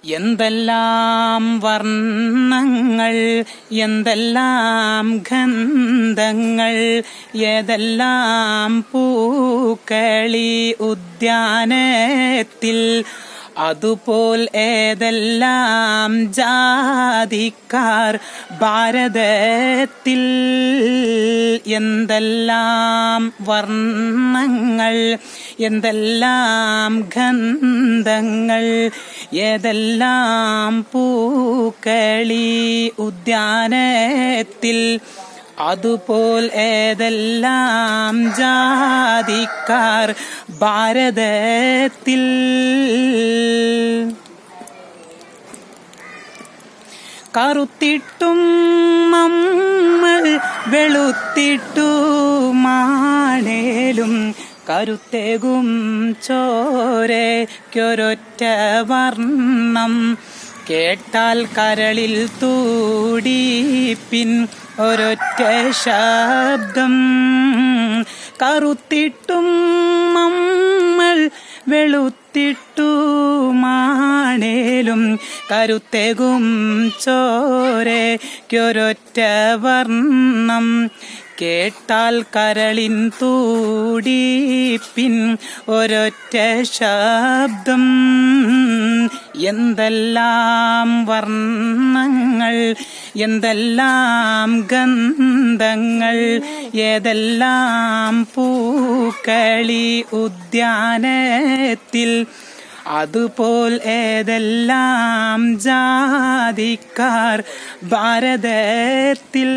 എന്തെല്ലാം വർണ്ണങ്ങൾ, എന്തെല്ലാം ഗന്ധങ്ങൾ, ഏതെല്ലാം പൂക്കളി ഉദ്യാനത്തിൽ, അതുപോൽ ഏതെല്ലാം ജാതിക്കാർ ഭാരതത്തിൽ. എന്തെല്ലാം വർണ്ണങ്ങൾ, എന്തെല്ലാം ഗന്ധങ്ങൾ, ഏതെല്ലാം പൂക്കളി ഉദ്യാനത്തിൽ, അതുപോൽ ഏതെല്ലാം ജാതിക്കാർ ഭാരതത്തിൽ. കറുത്തിട്ടും നമ്മൾ വെളുത്തിട്ടുമാണേലും കരുത്തേകും ചോരയ്ക്കൊരൊറ്റ വർണ്ണം. കേട്ടാൽ കരളിൽ തൂടിപ്പിൻ ഒരൊറ്റ ശബ്ദം. കറുത്തിട്ടും നമ്മൾ വെളുത്തിട്ടുമാണേലും കരുത്തേകും ചോരയ്ക്കൊരൊറ്റ വർണ്ണം. കേട്ടാൽ കരളിൻ തൂടിപ്പിൻ ഒരൊറ്റ ശബ്ദം. എന്തെല്ലാം വർണ്ണങ്ങൾ, എന്തെല്ലാം ഗന്ധങ്ങൾ, ഏതെല്ലാം പൂക്കളി ഉദ്യാനത്തിൽ, അതുപോൽ ഏതെല്ലാം ജാതിക്കാർ ഭാരതത്തിൽ.